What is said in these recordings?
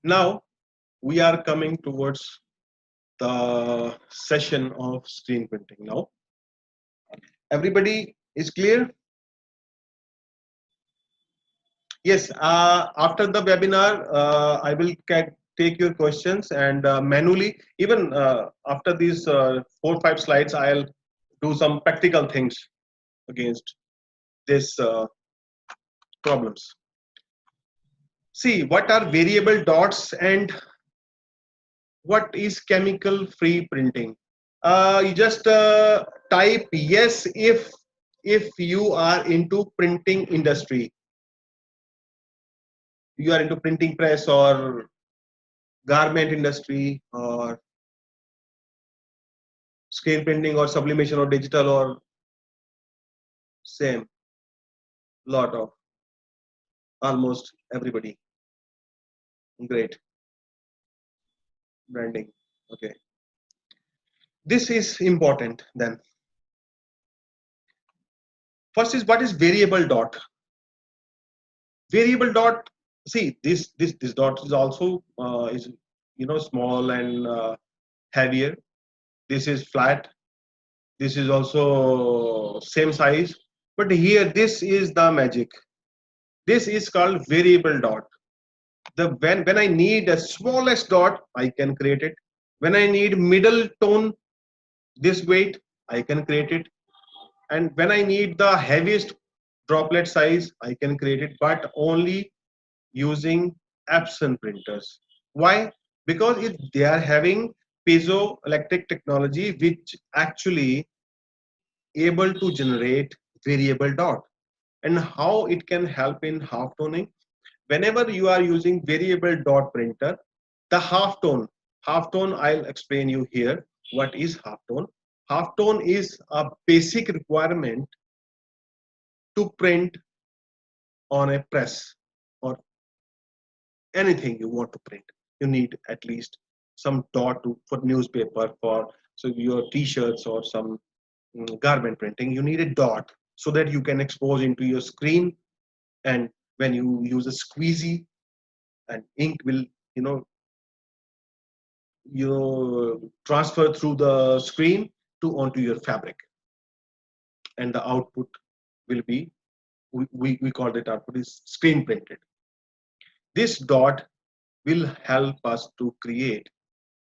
Now we are coming towards the session of screen printing. Now, everybody is clear? Yes. After the webinar, I will take your questions and manually, even after these 4 or 5 slides, I'll do some practical things against this problems. See, what are variable dots and what is chemical free printing? You just type yes if you are into printing industry, you are into printing press or garment industry or screen printing or sublimation or digital or same lot of almost everybody. Great. Branding. Okay. This is important then. First is what is variable dot. Variable dot. See, this dot is also is small and heavier. This is flat. This is also same size. But here, this is the magic. This is called variable dot. When I need a smallest dot, I can create it. When I need middle tone, this weight, I can create it. And when I need the heaviest droplet size, I can create it, but only using Epson printers. Why? Because they are having piezoelectric technology, which actually able to generate variable dot. And how it can help in half toning? Whenever you are using variable dot printer, the half tone, I'll explain you here what is half tone. Half tone is a basic requirement to print on a press or anything you want to print. You need at least some dot for newspaper, for so your t-shirts or some garment printing. You need a dot so that you can expose into your screen, and when you use a squeezy, and ink will you know transfer through the screen to onto your fabric, and the output will be, we call it output is screen printed. This dot will help us to create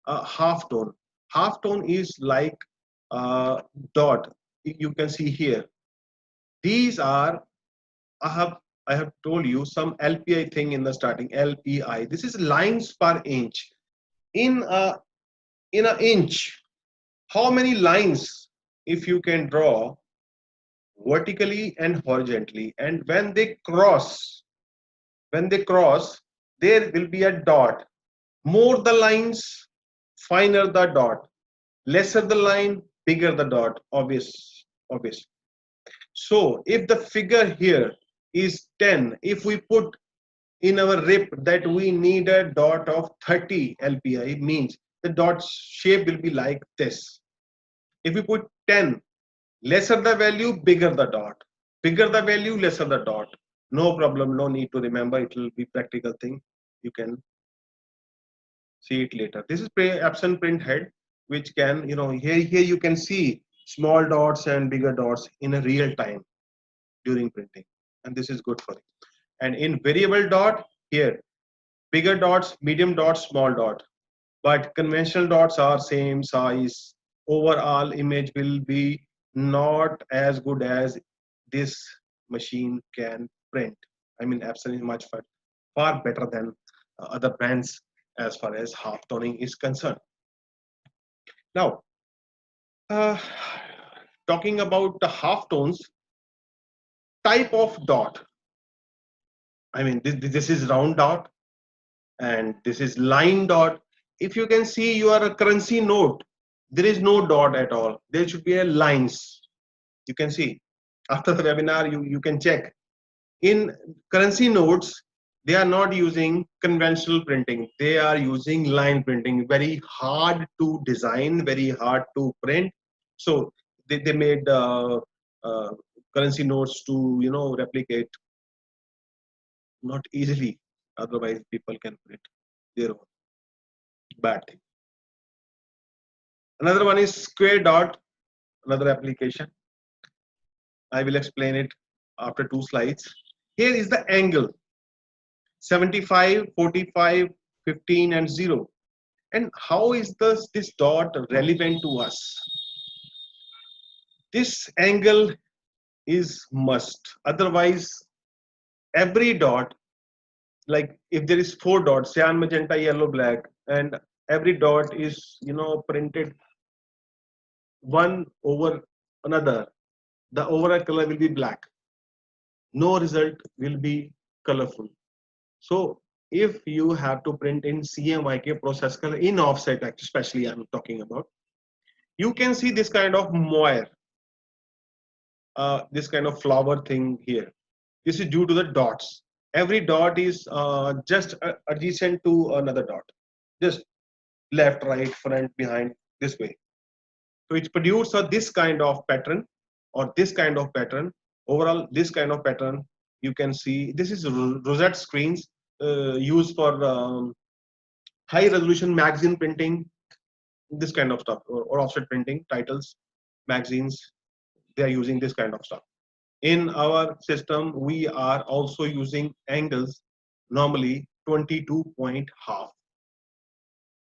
a half tone. Half tone is like a dot. You can see here. These are, I have I have told you some LPI thing in the starting. LPI. This is lines per inch. In a inch, how many lines if you can draw vertically and horizontally, and when they cross, there will be a dot. More the lines, finer the dot. Lesser the line, bigger the dot. Obvious. So if the figure here is 10, if we put in our rip that we need a dot of 30 LPI, means the dot shape will be like this. If we put 10, lesser the value, bigger the dot. Bigger the value, lesser the dot. No problem, no need to remember. It will be practical thing. You can see it later. This is Epson print head, which can, here you can see small dots and bigger dots in a real time during printing. And this is good for it. And in variable dot, here, bigger dots, medium dots, small dot. But conventional dots are same size. Overall image will be not as good as this machine can print. I mean, Epson is much far better than other brands as far as half toning is concerned. Now, uh, talking about the half tones, type of dot. I mean, this is round dot and this is line dot. If you can see your currency note, there is no dot at all. There should be a lines. You can see after the webinar, you can check. In currency notes, they are not using conventional printing. They are using line printing. Very hard to design, very hard to print. So they made uh, currency notes to replicate not easily. Otherwise, people can print. their own. Bad thing. Another one is square dot, another application. I will explain it after 2 slides. Here is the angle 75, 45, 15, and 0. And how is this dot relevant to us? This angle is must. Otherwise, every dot, like if there is 4 dots, cyan, magenta, yellow, black, and every dot is printed one over another, the overall color will be black. No result will be colorful. So if you have to print in CMYK process color in offset, especially I'm talking about, you can see this kind of moire, this kind of flower thing here. This is due to the dots. Every dot is just adjacent to another dot, just left, right, front, behind, this way. So it's produced this kind of pattern or this kind of pattern. Overall, this kind of pattern you can see. This is rosette screens used for high resolution magazine printing, this kind of stuff, or offset printing, titles, magazines. They are using this kind of stuff. In our system, we are also using angles, normally 22 point half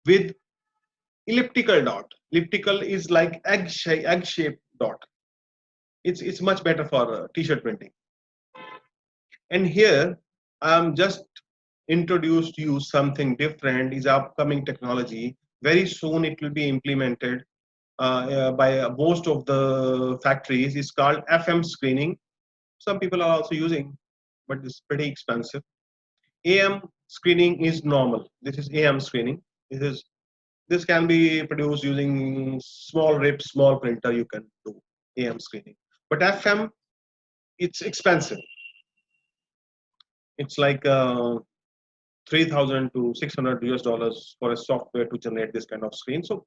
with elliptical dot. Elliptical is like egg-shaped dot. It's much better for t-shirt printing. And here I'm just introduced to you something different. Is upcoming technology. Very soon it will be implemented by most of the factories. It's called FM screening. Some people are also using, but it's pretty expensive. AM screening is normal. This is AM screening. This can be produced using small rip, small printer. You can do AM screening. But FM, it's expensive. It's like 3,000 to 600 US dollars for a software to generate this kind of screen. So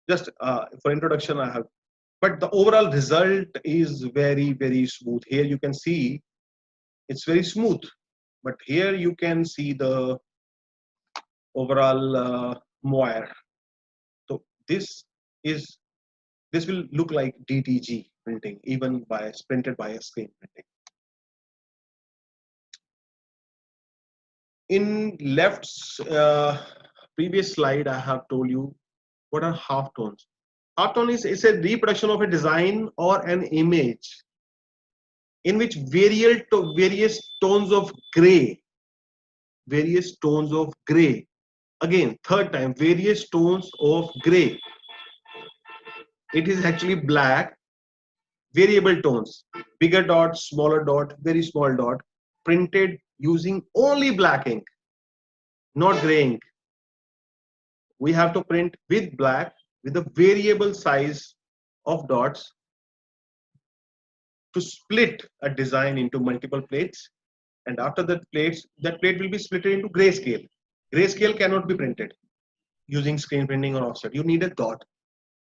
just for introduction, I have, but the overall result is very, very smooth. Here you can see it's very smooth, but here you can see the overall moire. So this will look like DTG printing, even printed by a screen printing. In left's previous slide, I have told you what are halftones. Halftone is a reproduction of a design or an image in which various tones of gray, again third time, various tones of gray. It is actually black, variable tones, bigger dot, smaller dot, very small dot, printed using only black ink, not gray ink. We have to print with black with a variable size of dots to split a design into multiple plates, and after that plate will be split into grayscale. Grayscale cannot be printed using screen printing or offset. You need a dot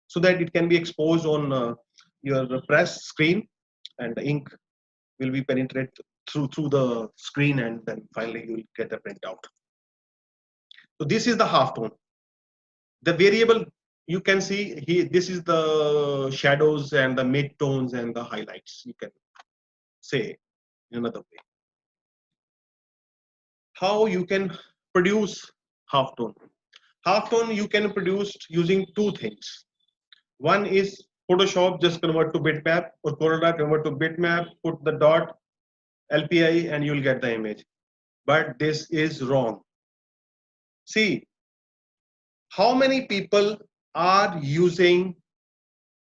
so that it can be exposed on your press screen, and the ink will be penetrated through the screen, and then finally you will get the print out. So this is the halftone. The variable you can see here, this is the shadows and the mid-tones and the highlights, you can say in another way. How you can produce halftone? Halftone you can produce using two things. One is Photoshop, just convert to bitmap, or CorelDRAW, convert to bitmap, put the dot, LPI, and you'll get the image. But this is wrong. See, how many people are using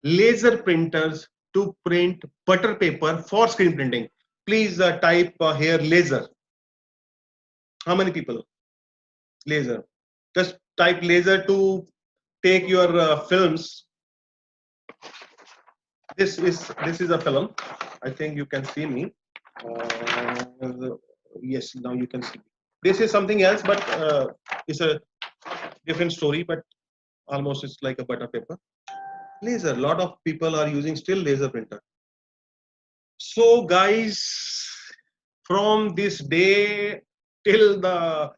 laser printers to print butter paper for screen printing? Please type here laser. How many people? Laser. Just type laser to take your films. This is a film. I think you can see me. Yes, now you can see. This is something else, but it's a different story. But almost it's like a butter paper. Laser. A lot of people are using still laser printer. So guys, from this day till the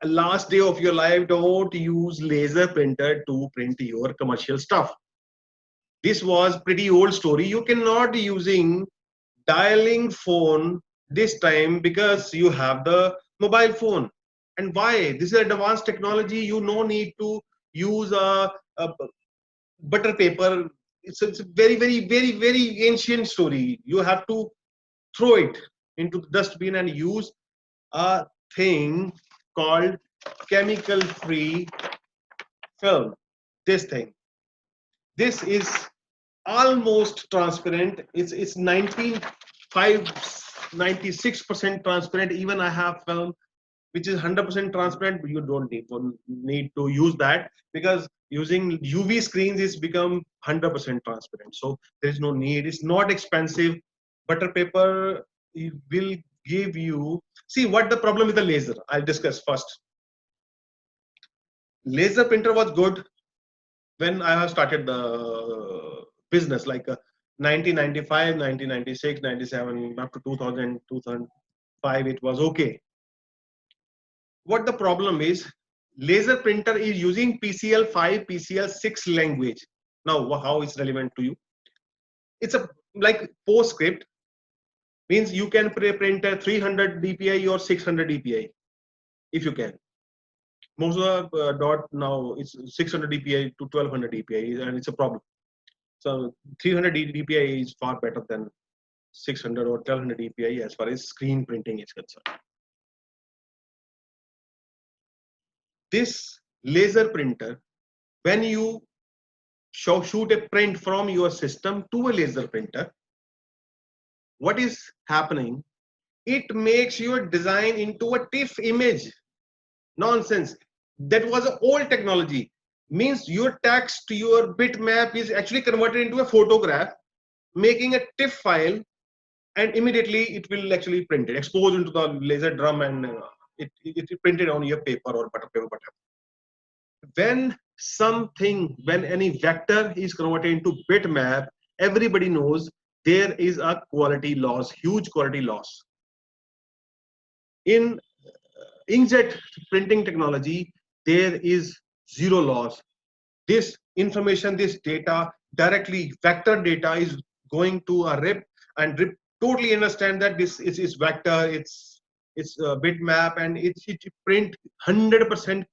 last day of your life, don't use laser printer to print your commercial stuff. This was pretty old story. You cannot using dialing phone this time because you have the mobile phone. And why? This is advanced technology. You no need to use a butter paper. It's a very ancient story. You have to throw it into the dustbin and use a thing called chemical free film. This thing. This is almost transparent. It's 96% transparent. Even I have film which is 100% transparent, but you don't need to use that because using UV screens is become 100% transparent. So there is no need. It's not expensive. Butter paper will give you. See what the problem with the laser. I'll discuss first. Laser printer was good when I have started the business, like 1995, 1996, 97, up to 2000, 2005, it was okay. What the problem is, laser printer is using PCL5, PCL6 language. Now, how it's relevant to you? It's a like PostScript, means you can print a 300 dpi or 600 dpi if you can. Most of the dot now it's 600 dpi to 1200 dpi, and it's a problem. So 300 dpi is far better than 600 or 1200 dpi as far as screen printing is concerned. This laser printer, when you shoot a print from your system to a laser printer, what is happening? It makes your design into a TIFF image. Nonsense. That was an old technology. Means your text, your bitmap is actually converted into a photograph, making a TIFF file, and immediately it will actually print it, expose into the laser drum, and it printed on your paper or butter paper, whatever. When any vector is converted into bitmap, everybody knows there is a quality loss, huge quality loss. In inkjet printing technology, there is zero loss. This information, this data, directly vector data is going to a RIP, and RIP totally understand that this is vector, it's a bitmap, and it print 100%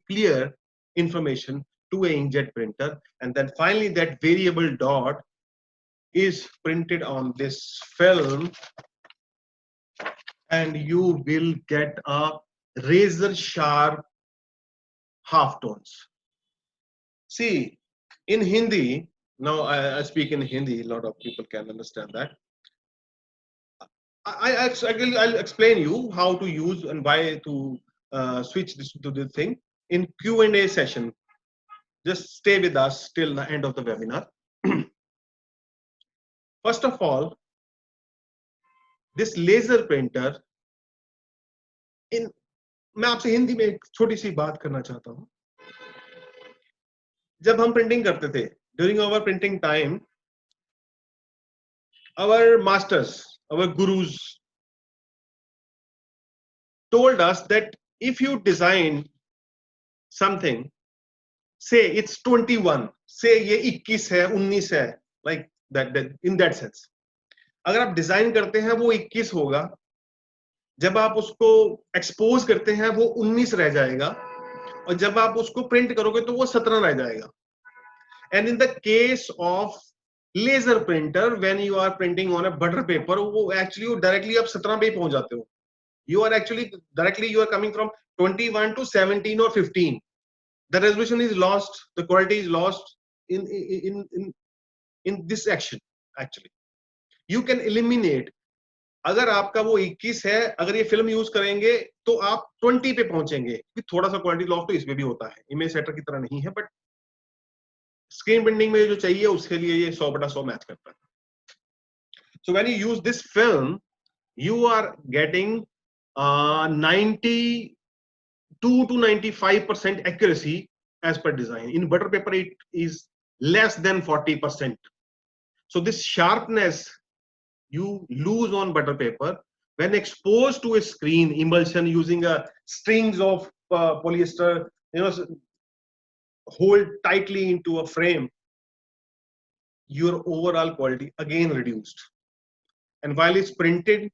clear information to a inkjet printer, and then finally that variable dot is printed on this film, and you will get a razor sharp half tones. See, in Hindi, now I speak in Hindi, a lot of people can understand that. I'll explain you how to use and why to switch this to the thing in Q&A session. Just stay with us till the end of the webinar. First of all, this laser printer, मैं आपसे हिंदी में एक छोटी सी बात करना चाहता हूं. जब हम प्रिंटिंग करते थे, during our printing time, our masters, our gurus told us that if you design something, say it's 21, say ये 21 है, 19 है, like that in that sense. अगर आप डिजाइन करते हैं वो 21 होगा, जब आप उसको एक्सपोज करते हैं वो 19 रह जाएगा, और जब आप उसको प्रिंट करोगे तो वो 17 रह जाएगा. And in the case of laser printer, when you are printing on a butter paper, वो actually directly आप 17 पे ही पहुंच जाते हो. You are actually directly you are coming from 21 to 17 or 15. The resolution is lost, the quality is lost in this action. Actually, you can eliminate. अगर आपका वो 21 है, अगर ये फिल्म यूज करेंगे तो आप 20 पे पहुंचेंगे. थोड़ा सा क्वालिटी लॉस तो इसमें भी होता है, इमेज सेटर की तरह नहीं है, बट स्क्रीन प्रिंटिंग में जो चाहिए उसके लिए ये 100/100 मैच करता है. So when you use this film, you are getting 92 to 95% accuracy as per design. In butter paper, it is less than 40%. So this sharpness you lose on butter paper, when exposed to a screen emulsion using a strings of polyester, hold tightly into a frame, your overall quality again reduced. And while it's printed,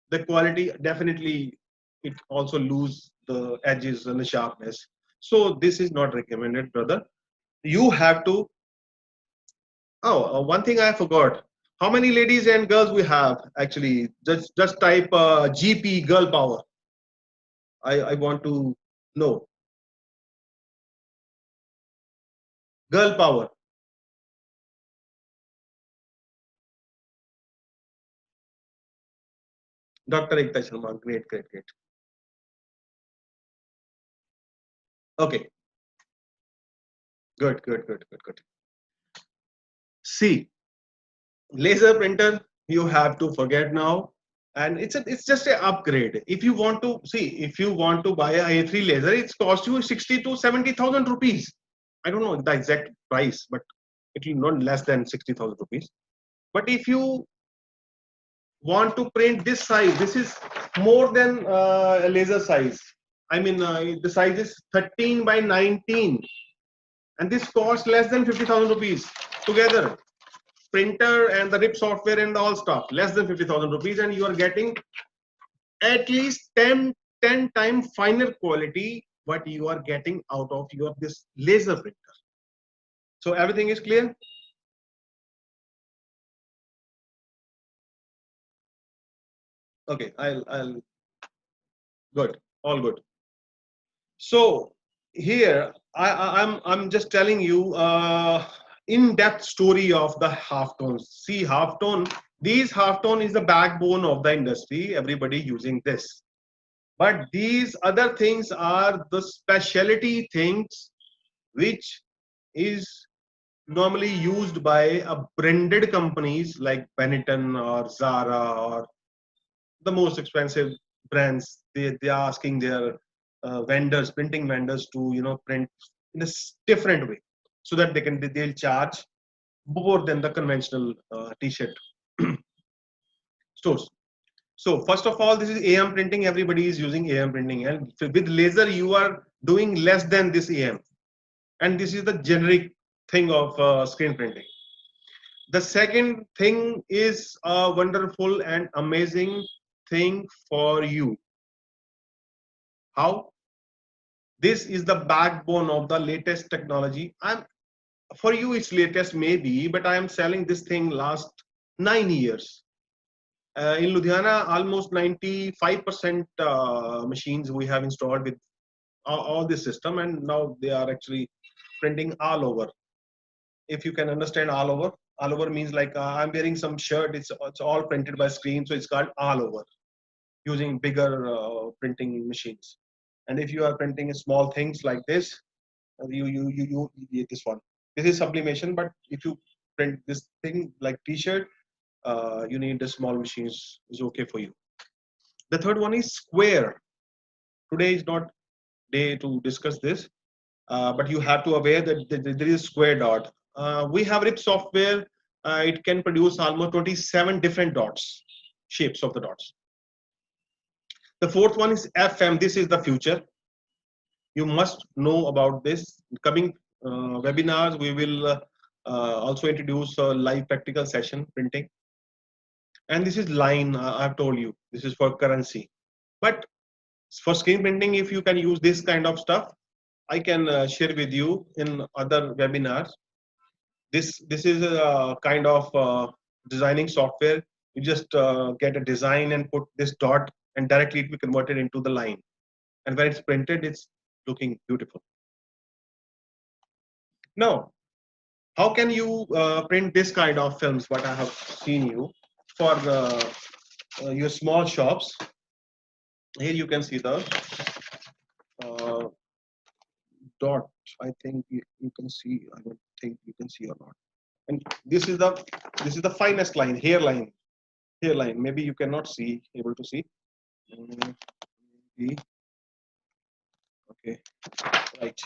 the quality definitely, it also lose the edges and the sharpness. So this is not recommended, brother. You have to. Oh, one thing I forgot. How many ladies and girls we have actually? Just type GP, girl power. I want to know. Girl power. Dr. Ekta Sharma. Great, great, great. Okay. Good, good, good, good, good. See, laser printer, you have to forget now. And it's just an upgrade. If you want to see, if you want to buy a A3 laser, it's cost you 60 to 70,000 rupees. I don't know the exact price, but it will not less than 60,000 rupees. But if you want to print this size, this is more than a laser size. I mean, the size is 13 by 19, and this costs less than 50,000 rupees together. Printer and the RIP software and all stuff, less than 50,000 rupees, and you are getting at least 10 times finer quality what you are getting out of your this laser printer. So everything is clear. Okay, I'll good, all good. So here I'm just telling you in-depth story of the halftones. See, halftone, these halftone is the backbone of the industry, everybody using this. But these other things are the specialty things which is normally used by a branded companies like Benetton or Zara or the most expensive brands. They are asking their vendors, printing vendors, to print in a different way, so that they'll charge more than the conventional t-shirt stores. So first of all, this is AM printing. Everybody is using AM printing, and with laser you are doing less than this AM, and this is the generic thing of screen printing. The second thing is a wonderful and amazing thing for you. How? This is the backbone of the latest technology. I'm For you it's latest maybe, but I am selling this thing last 9 years. In Ludhiana, almost 95% machines we have installed with all this system, and now they are actually printing all over. If you can understand all over means like I'm wearing some shirt, it's all printed by screen, so it's called all over, using bigger printing machines. And if you are printing small things like this, you this one. This is sublimation, but if you print this thing like t-shirt, you need the small machines is okay for you. The third one is square. Today is not day to discuss this, but you have to aware that there is square dot. We have RIP software. It can produce almost 27 different dots, shapes of the dots. The fourth one is FM. This is the future. You must know about this. Coming webinars, we will also introduce a live practical session printing. And this is line. I've told you this is for currency. But for screen printing, if you can use this kind of stuff, I can share with you in other webinars. This is a kind of designing software. You just get a design and put this dot, and directly it will be converted into the line. And when it's printed, it's looking beautiful. Now, how can you print this kind of films? What I have seen you for your small shops. Here you can see the uh, dot. I think you can see. I don't think you can see or not. And this is the finest line, hairline. Hairline. Maybe you cannot see. Able to see. Okay. Right.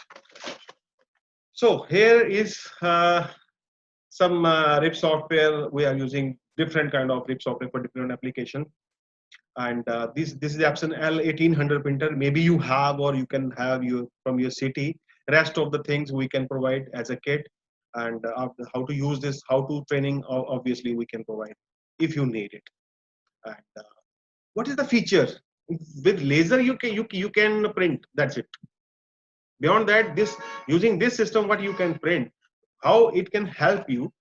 So here is some RIP software. We are using different kind of RIP software for different application. And this is Epson L1800 printer. Maybe you have, or you can have your from your city. Rest of the things we can provide as a kit, and how to use this, how to training, obviously we can provide if you need it. And what is the feature? With laser you can print. That's it. Beyond that, this using this system, what you can print, how it can help you.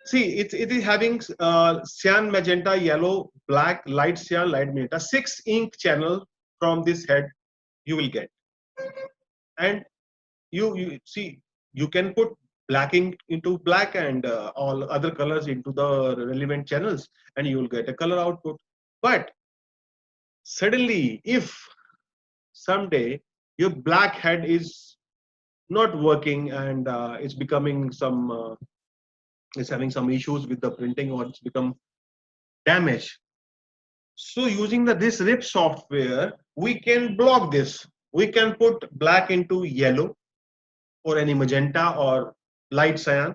See, it is having cyan, magenta, yellow, black, light cyan, light magenta, 6 ink channel from this head you will get. And you see, you can put black ink into black and all other colors into the relevant channels, and you will get a color output. But suddenly, if someday your black head is not working and it's becoming some it's having some issues with the printing, or it's become damaged. So using this RIP software, we can block this. We can put black into yellow or any magenta or light cyan.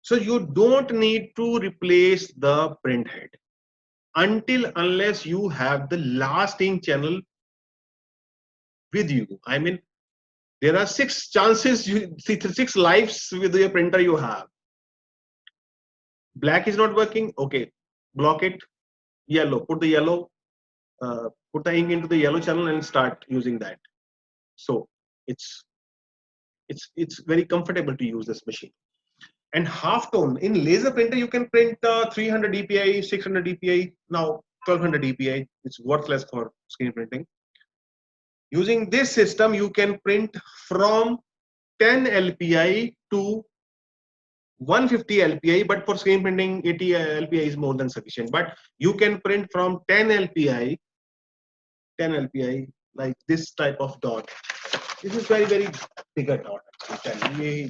So you don't need to replace the print head until unless you have the last ink channel with you. I mean, there are 6 chances, you see 6 lives with your printer you have. Black is not working, okay, block it. Yellow, put the yellow, put the ink into the yellow channel and start using that. So it's very comfortable to use this machine. And halftone in laser printer, you can print 300 dpi, 600 dpi, now 1200 dpi. It's worthless for screen printing. Using this system, you can print from 10 lpi to 150 lpi, but for screen printing 80 lpi is more than sufficient. But you can print from 10 lpi like this type of dot. This is very bigger dot.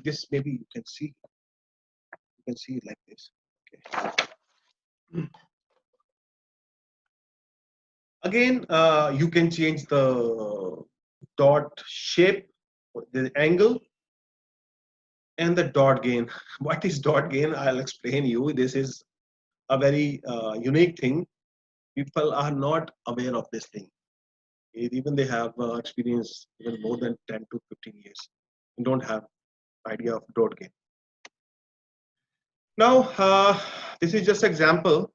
This maybe you can see it like this. Okay. Again, you can change the dot shape, the angle, and the dot gain. What is dot gain? I'll explain you. This is a very unique thing. People are not aware of this thing. Even they have experience even more than 10 to 15 years. They don't have idea of dot gain. Now, this is just example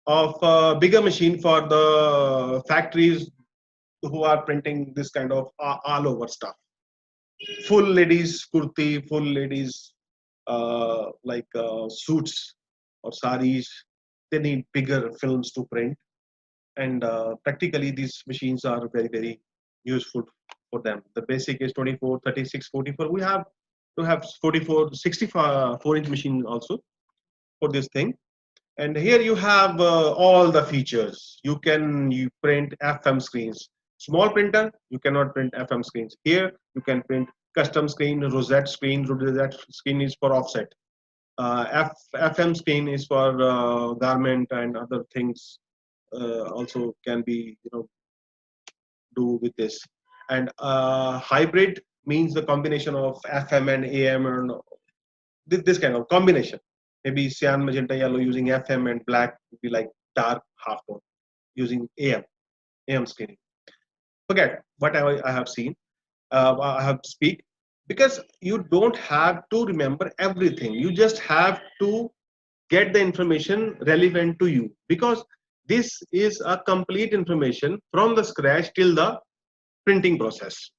of a bigger machine for the factories who are printing this kind of all over stuff. Full ladies kurti, full ladies suits or saris. They need bigger films to print, and practically these machines are very useful for them. The basic is 24, 36, 44. We have to have 44, 64-inch machine also for this thing. And here you have all the features. You print FM screens. Small printer, you cannot print FM screens. Here you can print custom screen, rosette screen. Rosette screen is for offset. FM screen is for garment and other things. Also can be do with this. And hybrid means the combination of FM and AM, and this kind of combination. Maybe cyan, magenta, yellow using FM, and black would be like dark halftone using AM screening. Forget what I have seen, I have speak, because you don't have to remember everything. You just have to get the information relevant to you, because this is a complete information from the scratch till the printing process.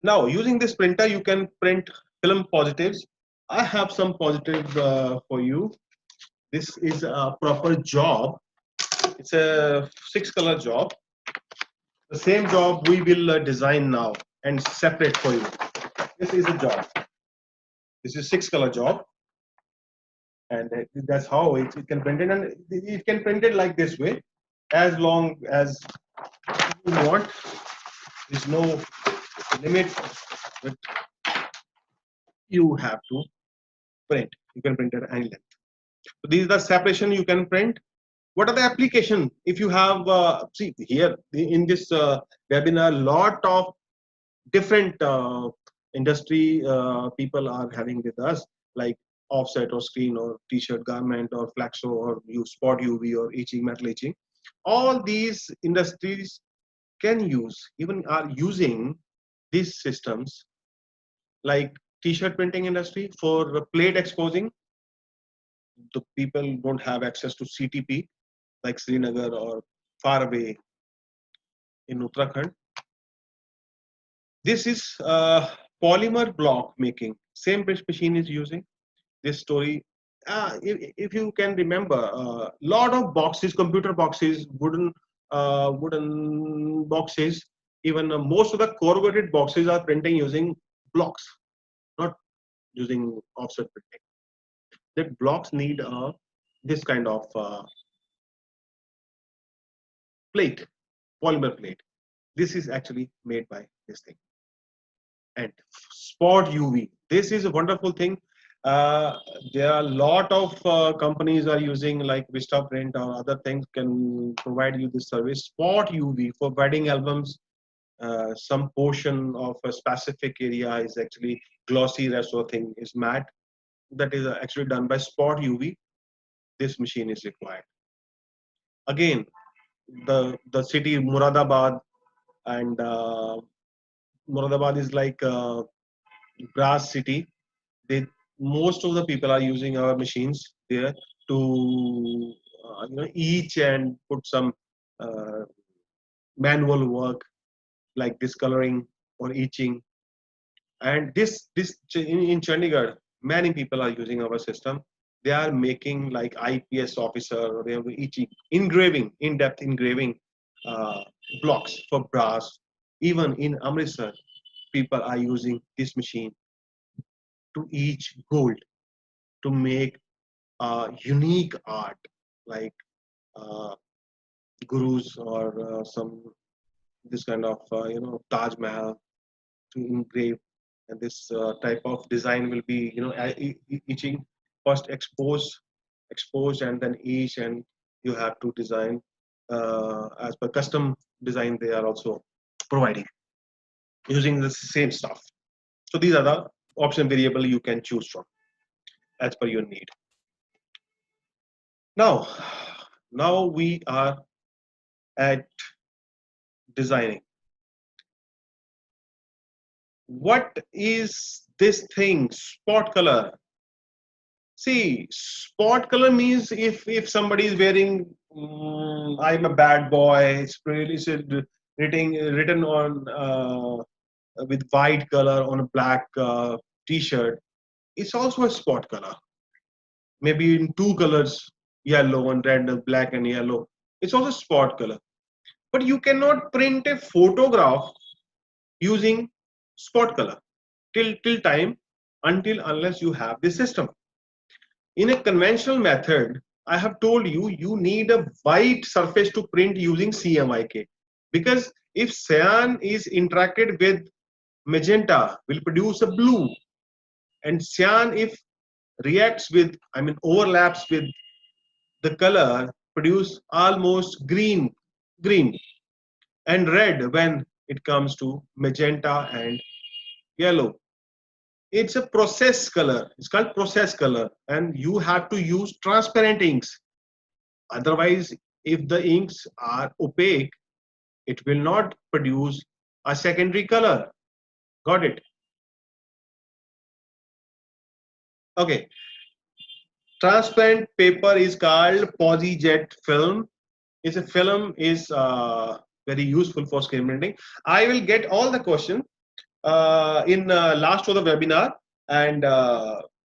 Now, using this printer, you can print film positives. I have some positive for you. This is a proper job. It's a 6-color job. The same job we will design now and separate for you. This is a job. This is 6-color job, and that's how it can print it. And it can print it like this way, as long as you want. There's no limit, but you have to print. You can print at any length. So these are the separation you can print. What are the application? If you have see here in this there have been a lot of different industry people are having with us, like offset or screen or t-shirt garment or flexo or use spot UV or etching, metal etching. All these industries can use, even are using these systems, like t-shirt printing industry for plate exposing. The people don't have access to CTP like Srinagar or far away in Uttarakhand. This is polymer block making. Same machine is using this story. If you can remember, lot of boxes, computer boxes, wooden boxes, even most of the corrugated boxes are printing using blocks, not using offset printing. That blocks need this kind of plate, polymer plate. This is actually made by this thing. And spot UV. This is a wonderful thing. Uh, there are a lot of companies are using, like Vista Print or other things can provide you this service. Spot UV for wedding albums. Some portion of a specific area is actually glossy, rest of the thing is matte. That is actually done by spot UV. This machine is required. Again, the city Muradabad, and Muradabad is like brass city. They, most of the people are using our machines there to etch and put some uh, manual work like discoloring or etching. And this in Chandigarh, many people are using our system. They are making like IPS officer, or they are etching, engraving, in-depth engraving uh, blocks for brass. Even in Amritsar, people are using this machine to etch gold, to make unique art, like uh, gurus or some this kind of Taj Mahal to engrave. And this type of design will be etching, first expose and then etch, and you have to design as per custom design they are also providing using the same stuff. So these are the option variable you can choose from as per your need. Now, now we are at designing. What is this thing? Spot color. See, spot color means if somebody is wearing, I'm a bad boy. It's really written on with white color on a black T-shirt. It's also a spot color. Maybe in two colors, yellow and red, black and yellow. It's also spot color. But you cannot print a photograph using spot color till time, until unless you have this system. In a conventional method, I have told you, you need a white surface to print using CMYK, because if cyan is interacted with magenta, will produce a blue, and cyan if reacts with, I mean overlaps with the color, produce almost green, and red when it comes to magenta and yellow. It's a process color. It's called process color, and you have to use transparent inks. Otherwise, if the inks are opaque, it will not produce a secondary color. Got it? Okay. Transparent paper is called PosyJet film. It's a film is very useful for screen printing. I will get all the questions in last of the webinar, and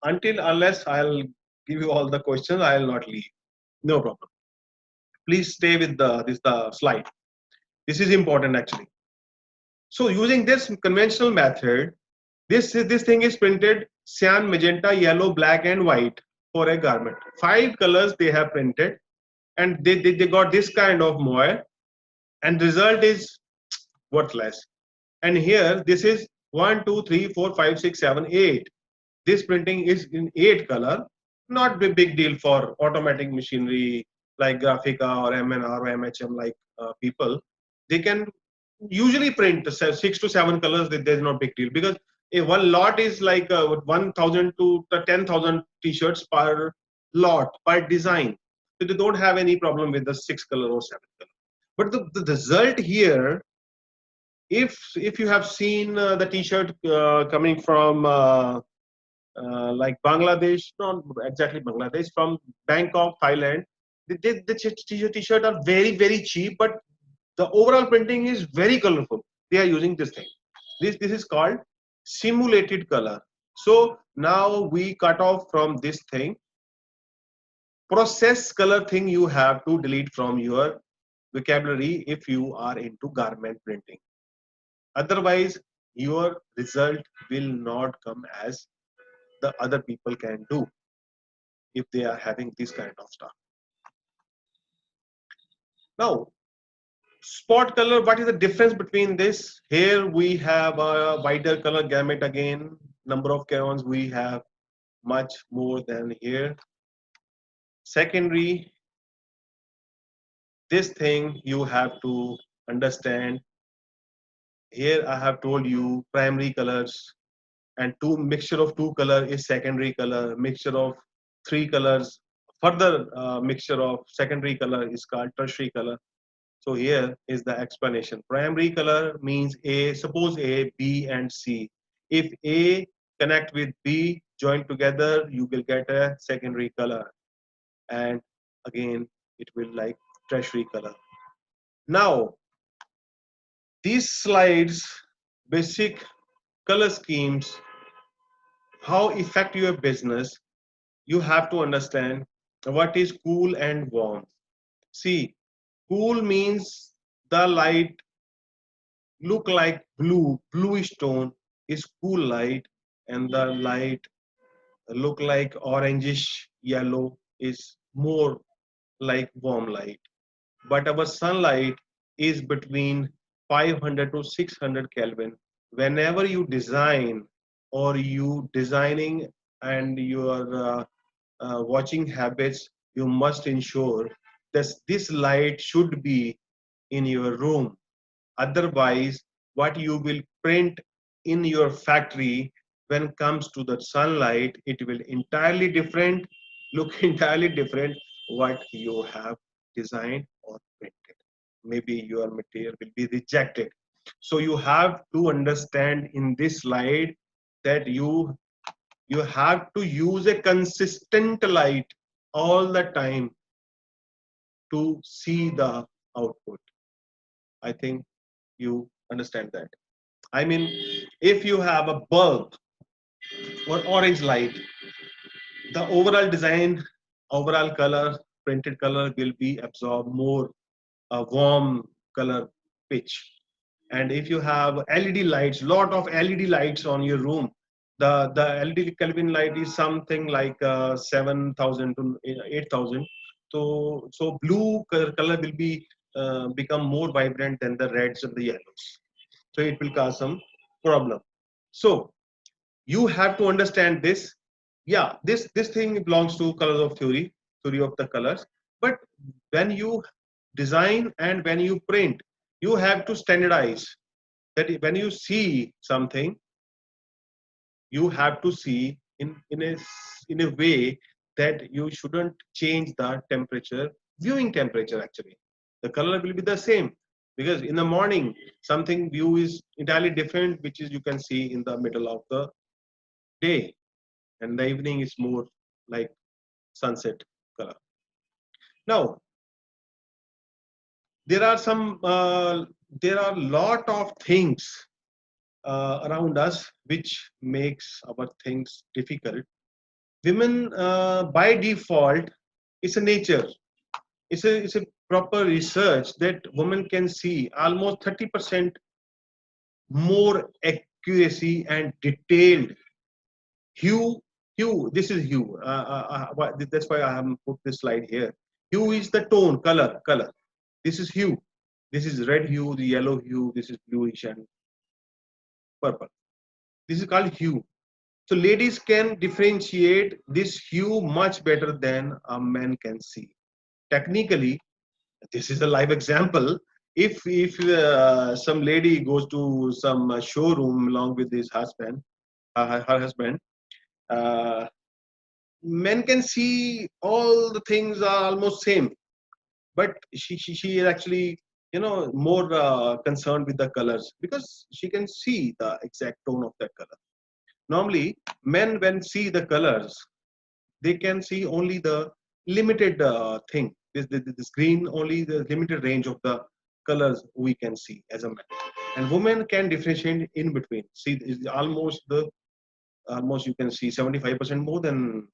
until unless I'll give you all the questions, I'll not leave. No problem. Please stay with the slide. This is important actually. So using this conventional method, this thing is printed cyan, magenta, yellow, black, and white for a garment. 5 colors they have printed, and they got this kind of moire, and result is worthless. And here this is 1, 2, 3, 4, 5, 6, 7, 8. This printing is in 8 color. Not a big deal for automatic machinery like Graphica or MNR or MHM, like people. They can usually print 6 to 7 colors. There's no big deal, because one lot is like 1,000 to 10,000 t-shirts per lot per design. So they don't have any problem with the 6 color or 7 color. But the result here, if you have seen the t-shirt coming from like Bangladesh, not exactly Bangladesh, from Bangkok, Thailand, the t-shirt are very cheap, but the overall printing is very colorful. They are using this thing. This is called simulated color. So now we cut off from this thing. Process color thing you have to delete from your vocabulary if you are into garment printing. Otherwise, your result will not come as the other people can do if they are having this kind of stuff. Now, spot color, what is the difference between this? Here we have a wider color gamut again. Number of crayons we have much more than here. Secondary, this thing you have to understand. Here I have told you primary colors, and mixture of two color is secondary color. Mixture of three colors, further mixture of secondary color is called tertiary color. So here is the explanation. Primary color means A, suppose A, B and C. If A connect with B, join together, you will get a secondary color. And again, it will like tertiary color. Now, these slides, basic color schemes, how affect your business, you have to understand what is cool and warm. See, cool means the light look like bluish tone is cool light, and the light look like orangish yellow is more like warm light. But our sunlight is between 500 to 600 Kelvin. Whenever you design or you designing and your watching habits, you must ensure that this light should be in your room. Otherwise, what you will print in your factory when comes to the sunlight, it will entirely different, look entirely different what you have designed or printed. Maybe your material will be rejected. So you have to understand in this slide that you have to use a consistent light all the time to see the output. I think you understand that. I mean, if you have a bulb or orange light, the overall design, overall color, printed color will be absorbed more warm color pitch. And if you have LED lights, lot of LED lights on your room, the LED Kelvin light is something like 7,000 to 8,000. So blue color will be become more vibrant than the reds and the yellows. So it will cause some problem. So you have to understand this. Yeah, this thing belongs to colors of theory of the colors. But when you design and when you print, you have to standardize that. When you see something, you have to see in a way that you shouldn't change the temperature, viewing temperature. Actually, the color will be the same, because in the morning something view is entirely different, which is you can see in the middle of the day, and the evening is more like sunset color. Now there are some there are lot of things around us which makes our things difficult. Women by default, it's a nature, it's a proper research that women can see almost 30% more accuracy and detailed hue. This is hue. That's why I haven't put this slide here. Hue is the tone, color. This is hue. This is red hue, the yellow hue. This is bluish and purple. This is called hue. So ladies can differentiate this hue much better than a man can see. Technically, this is a live example. If some lady goes to some showroom along with his husband, her husband. Uh, Men can see all the things are almost same, but she is actually more concerned with the colors because she can see the exact tone of that color. Normally, men when see the colors, they can see only the limited thing. This green, only the limited range of the colors we can see as a man, and women can differentiate in between. See, is almost you can see 75% more than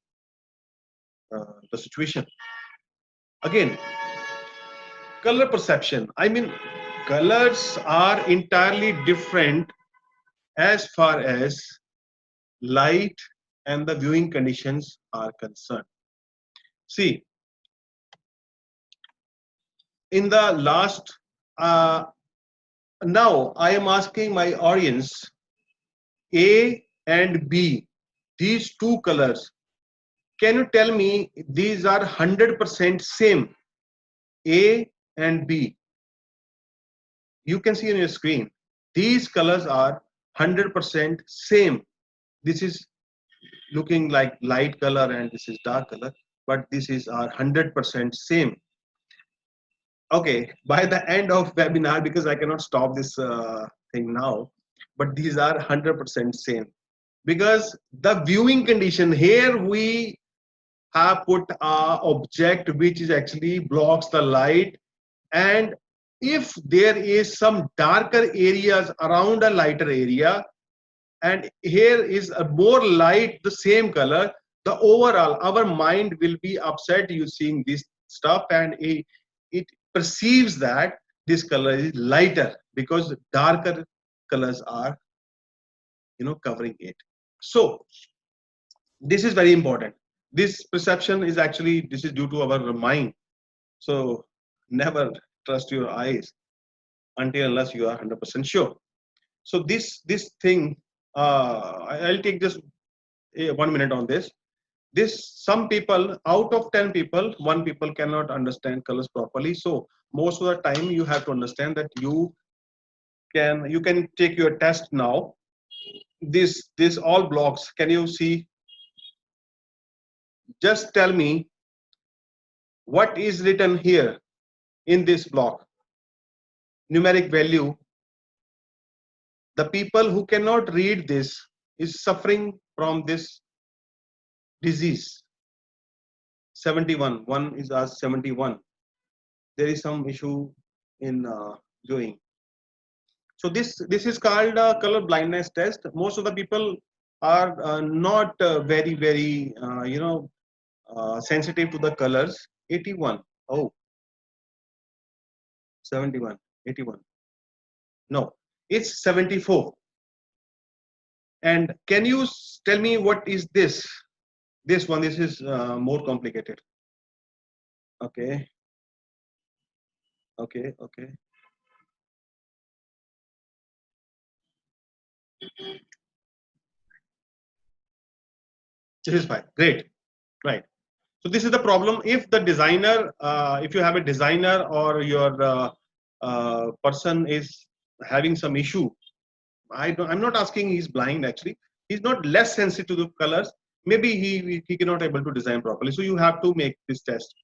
the situation. Again, color perception. I mean, colors are entirely different as far as light and the viewing conditions are concerned. See, in the last, uh, now I am asking my audience, A and B, these two colors, can you tell me these are 100% same? A and B. You can see on your screen, these colors are 100% same. This is looking like light color and this is dark color, but this is our 100% same. Okay, by the end of webinar, because I cannot stop this thing now, but these are 100% same, because the viewing condition here, we have put a object which is actually blocks the light, and if there is some darker areas around a lighter area, and here is a more light, the same color, the overall our mind will be upset you seeing this stuff, and it perceives that this color is lighter because darker colors are covering it. So this is very important. This perception is actually, this is due to our mind. So never trust your eyes until unless you are 100% sure. So this thing, I'll take just 1 minute on this. Some people, out of 10 people, 1 people cannot understand colors properly. So most of the time you have to understand that you can take your test now. This all blocks, can you see? Just tell me what is written here in this block, numeric value. The people who cannot read this is suffering from this disease. 71, one is asked 71. There is some issue in doing. So this is called a color blindness test. Most of the people are not very sensitive to the colors. 81. Oh, 71, 81. No, it's 74. And can you tell me what is this? This one, this is more complicated. Okay. Okay. This is fine. Great. Right. So this is the problem. If the designer, if you have a designer or your person is having some issue, I'm not asking he's blind actually. He's not less sensitive to the colors. Maybe he cannot able to design properly. So you have to make this test.